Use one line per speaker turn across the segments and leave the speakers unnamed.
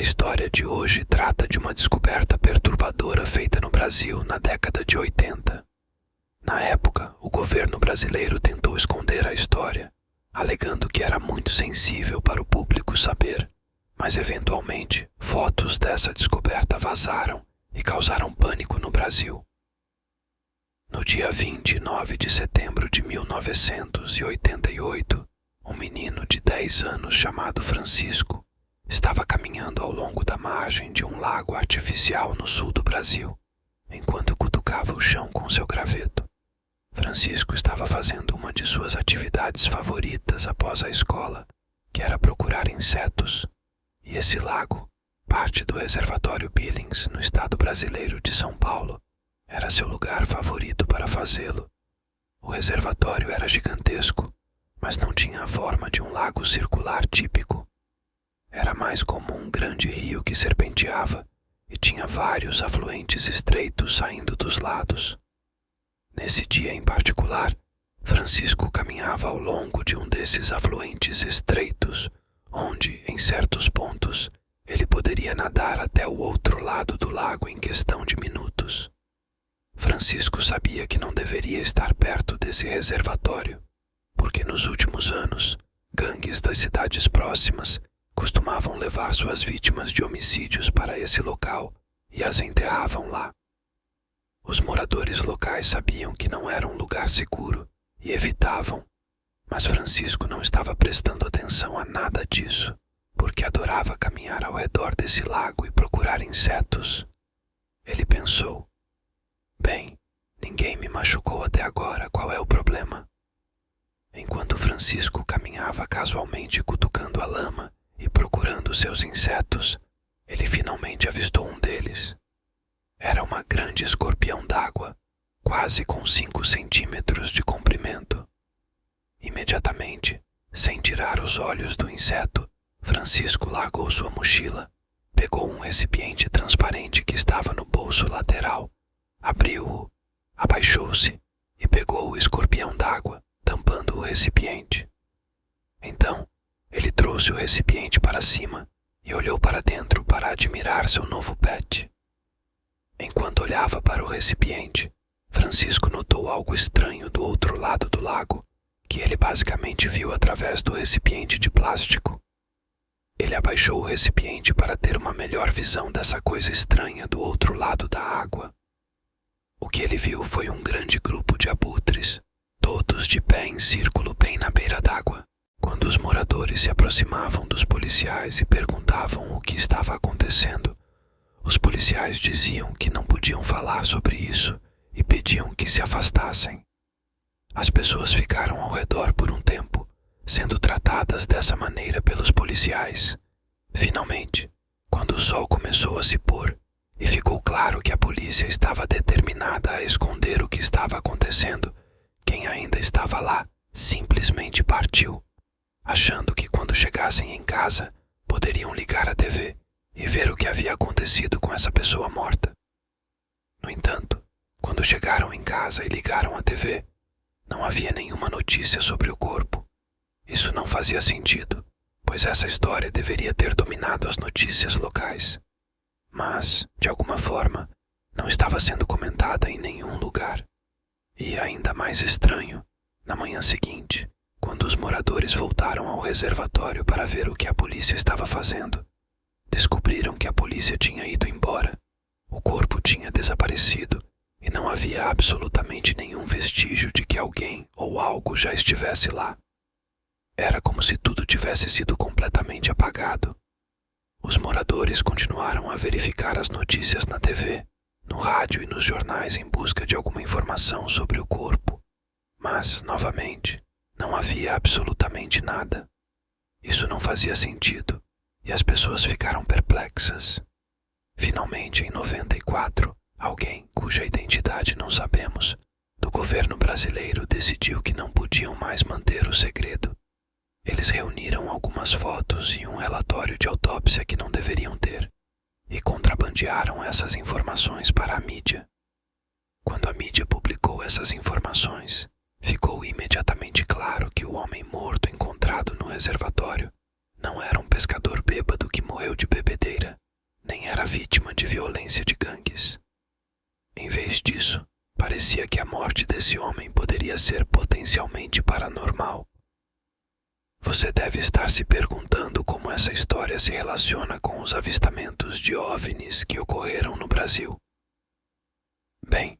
história de hoje trata de uma descoberta perturbadora feita no Brasil na década de 80. Na época, o governo brasileiro tentou esconder a história, alegando que era muito sensível para o público saber, mas eventualmente fotos dessa descoberta vazaram e causaram pânico no Brasil. No dia 29 de setembro de 1988, um menino de 10 anos chamado Francisco estava caminhando ao longo da margem de um lago artificial no sul do Brasil, enquanto cutucava o chão com seu graveto. Francisco estava fazendo uma de suas atividades favoritas após a escola, que era procurar insetos, e esse lago, parte do reservatório Billings, no estado brasileiro de São Paulo, era seu lugar favorito para fazê-lo. O reservatório era gigantesco, mas não tinha a forma de um lago circular típico. Era mais como um grande rio que serpenteava e tinha vários afluentes estreitos saindo dos lados. Nesse dia em particular, Francisco caminhava ao longo de um desses afluentes estreitos, onde, em certos pontos, ele poderia nadar até o outro lado do lago em questão de minutos. Francisco sabia que não deveria estar perto desse reservatório, porque nos últimos anos, gangues das cidades próximas costumavam levar suas vítimas de homicídios para esse local e as enterravam lá. Os moradores locais sabiam que não era um lugar seguro e evitavam, mas Francisco não estava prestando atenção a nada disso, porque adorava caminhar ao redor desse lago e procurar insetos. Ele pensou: bem, ninguém me machucou até agora, qual é o problema? Enquanto Francisco caminhava casualmente cutucando a lama e procurando seus insetos, ele finalmente avistou um deles. Era uma grande escorpião d'água, quase com 5 centímetros de comprimento. Imediatamente, sem tirar os olhos do inseto, Francisco largou sua mochila, pegou um recipiente transparente que estava no bolso lateral, abriu-o, abaixou-se e pegou o escorpião d'água, tampando o recipiente. Então, ele trouxe o recipiente para cima e olhou para dentro para admirar seu novo pet. Enquanto olhava para o recipiente, Francisco notou algo estranho do outro lado do lago, que ele basicamente viu através do recipiente de plástico. Ele abaixou o recipiente para ter uma melhor visão dessa coisa estranha do outro lado da água. O que ele viu foi um grande grupo de abutres, todos de pé em círculo bem na beira d'água. Quando os moradores se aproximavam dos policiais e perguntavam o que estava acontecendo, os policiais diziam que não podiam falar sobre isso e pediam que se afastassem. As pessoas ficaram ao redor por um tempo, sendo tratadas dessa maneira pelos policiais. Finalmente, quando o sol começou a se pôr e ficou claro que a polícia estava determinada a esconder o que estava acontecendo, quem ainda estava lá simplesmente partiu, achando que quando chegassem em casa poderiam ligar a TV e ver o que havia acontecido com essa pessoa morta. No entanto, quando chegaram em casa e ligaram a TV, não havia nenhuma notícia sobre o corpo. Isso não fazia sentido, pois essa história deveria ter dominado as notícias locais. Mas, de alguma forma, não estava sendo comentada em nenhum lugar. E ainda mais estranho, na manhã seguinte, quando os moradores voltaram ao reservatório para ver o que a polícia estava fazendo, descobriram que a polícia tinha ido embora. O corpo tinha desaparecido e não havia absolutamente nenhum vestígio de que alguém ou algo já estivesse lá. Era como se tudo tivesse sido completamente apagado. Os moradores continuaram a verificar as notícias na TV, no rádio e nos jornais em busca de alguma informação sobre o corpo. Mas, novamente, não havia absolutamente nada. Isso não fazia sentido e as pessoas ficaram perplexas. Finalmente, em 94, alguém, cuja identidade não sabemos, do governo brasileiro decidiu que não podiam mais manter o segredo. Eles reuniram algumas fotos e um relatório de autópsia que não deveriam ter e contrabandearam essas informações para a mídia. Quando a mídia publicou essas informações, ficou imediatamente claro que o homem morto encontrado no reservatório não era um pescador bêbado que morreu de bebedeira, vítima de violência de gangues. Em vez disso, parecia que a morte desse homem poderia ser potencialmente paranormal. Você deve estar se perguntando como essa história se relaciona com os avistamentos de OVNIs que ocorreram no Brasil. Bem,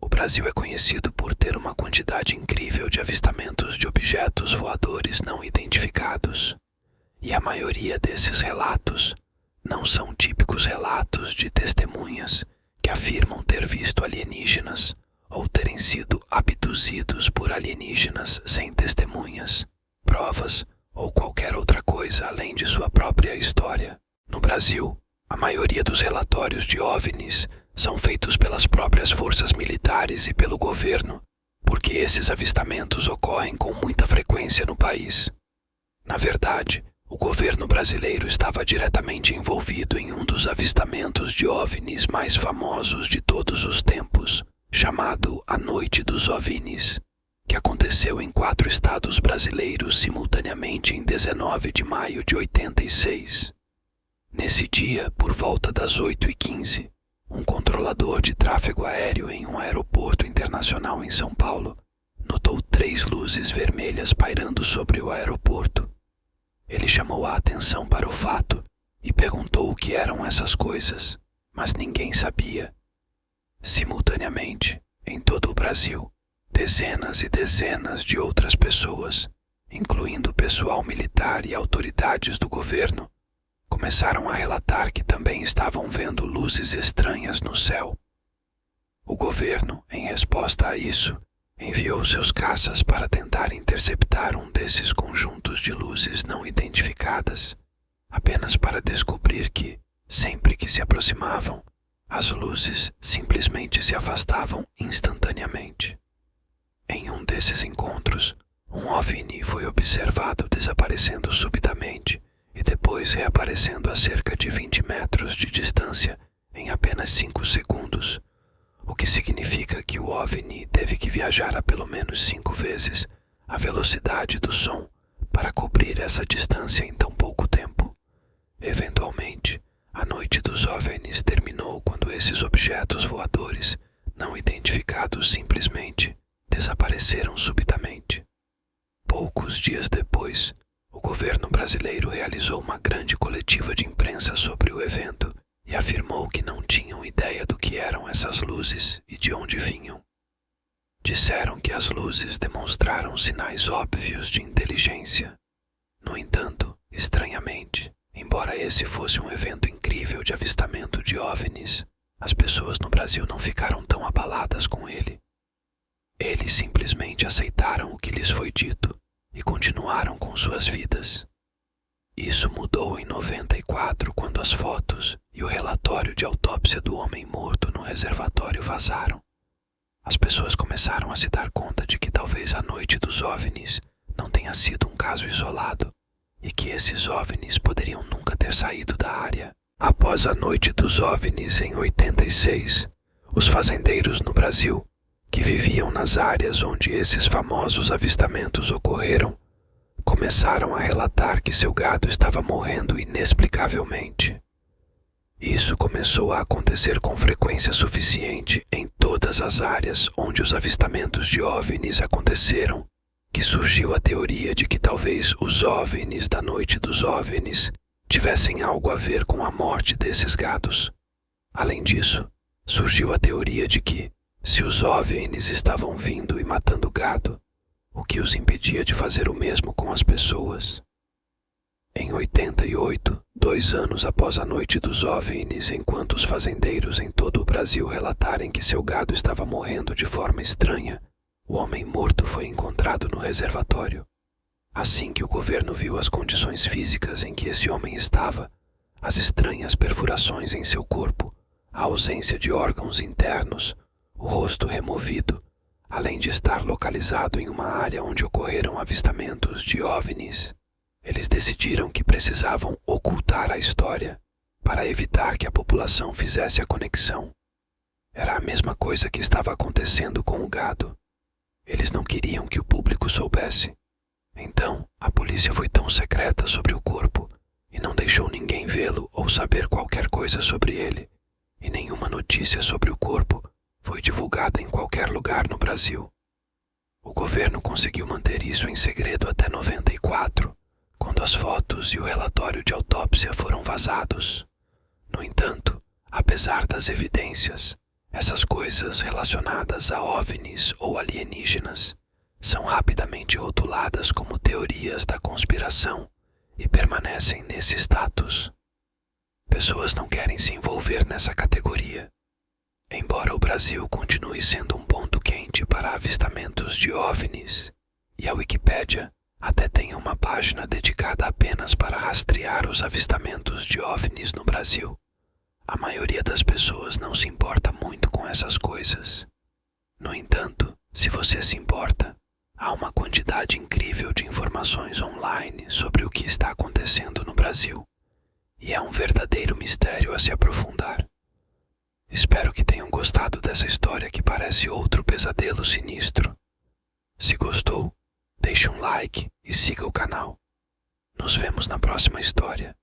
o Brasil é conhecido por ter uma quantidade incrível de avistamentos de objetos voadores não identificados, e a maioria desses relatos não são típicos relatos de testemunhas que afirmam ter visto alienígenas ou terem sido abduzidos por alienígenas sem testemunhas, provas ou qualquer outra coisa além de sua própria história. No Brasil, a maioria dos relatórios de OVNIs são feitos pelas próprias forças militares e pelo governo, porque esses avistamentos ocorrem com muita frequência no país. Na verdade, o governo brasileiro estava diretamente envolvido em um dos avistamentos de OVNIs mais famosos de todos os tempos, chamado A Noite dos OVNIs, que aconteceu em 4 estados brasileiros simultaneamente em 19 de maio de 86. Nesse dia, por volta das 8h15, um controlador de tráfego aéreo em um aeroporto internacional em São Paulo notou 3 luzes vermelhas pairando sobre o aeroporto. Ele chamou a atenção para o fato e perguntou o que eram essas coisas, mas ninguém sabia. Simultaneamente, em todo o Brasil, dezenas e dezenas de outras pessoas, incluindo pessoal militar e autoridades do governo, começaram a relatar que também estavam vendo luzes estranhas no céu. O governo, em resposta a isso, enviou seus caças para tentar interceptar um desses conjuntos de luzes não identificadas, apenas para descobrir que, sempre que se aproximavam, as luzes simplesmente se afastavam instantaneamente. Em um desses encontros, um OVNI foi observado desaparecendo subitamente e depois reaparecendo a cerca de 20 metros de distância em apenas 5 segundos, o que significa que o OVNI teve que viajar a pelo menos 5 vezes a velocidade do som para cobrir essa distância em tão pouco tempo. Eventualmente, a noite dos OVNIs terminou quando esses objetos voadores não identificados simplesmente desapareceram subitamente. Poucos dias depois, o governo brasileiro realizou uma grande coletiva de imprensa sobre o evento e afirmou que não tinham ideia do que eram essas luzes e de onde vinham. Disseram que as luzes demonstraram sinais óbvios de inteligência. No entanto, estranhamente, embora esse fosse um evento incrível de avistamento de OVNIs, as pessoas no Brasil não ficaram tão abaladas com ele. Eles simplesmente aceitaram o que lhes foi dito e continuaram com suas vidas. Isso mudou em 94, quando as fotos e o relatório de autópsia do homem morto no reservatório vazaram. As pessoas começaram a se dar conta de que talvez a noite dos OVNIs não tenha sido um caso isolado e que esses OVNIs poderiam nunca ter saído da área. Após a noite dos OVNIs em 86, os fazendeiros no Brasil, que viviam nas áreas onde esses famosos avistamentos ocorreram, começaram a relatar que seu gado estava morrendo inexplicavelmente. Isso começou a acontecer com frequência suficiente em todas as áreas onde os avistamentos de OVNIs aconteceram, que surgiu a teoria de que talvez os OVNIs da noite dos OVNIs tivessem algo a ver com a morte desses gados. Além disso, surgiu a teoria de que, se os OVNIs estavam vindo e matando gado, o que os impedia de fazer o mesmo com as pessoas? Em 88, 2 anos após a noite dos OVNIs, enquanto os fazendeiros em todo o Brasil relatarem que seu gado estava morrendo de forma estranha, o homem morto foi encontrado no reservatório. Assim que o governo viu as condições físicas em que esse homem estava, as estranhas perfurações em seu corpo, a ausência de órgãos internos, o rosto removido, além de estar localizado em uma área onde ocorreram avistamentos de OVNIs, eles decidiram que precisavam ocultar a história para evitar que a população fizesse a conexão. Era a mesma coisa que estava acontecendo com o gado. Eles não queriam que o público soubesse. Então, a polícia foi tão secreta sobre o corpo e não deixou ninguém vê-lo ou saber qualquer coisa sobre ele, e nenhuma notícia sobre o corpo foi divulgada em qualquer lugar no Brasil. O governo conseguiu manter isso em segredo até 94, quando as fotos e o relatório de autópsia foram vazados. No entanto, apesar das evidências, essas coisas relacionadas a OVNIs ou alienígenas são rapidamente rotuladas como teorias da conspiração e permanecem nesse status. Pessoas não querem se envolver nessa categoria. Embora o Brasil continue sendo um ponto quente para avistamentos de OVNIs, e a Wikipédia até tem uma página dedicada apenas para rastrear os avistamentos de OVNIs no Brasil, a maioria das pessoas não se importa muito com essas coisas. No entanto, se você se importa, há uma quantidade incrível de informações online sobre o que está acontecendo no Brasil, e é um verdadeiro mistério a se aprofundar. Espero que tenham gostado dessa história que parece outro pesadelo sinistro. Se gostou, deixe um like e siga o canal. Nos vemos na próxima história.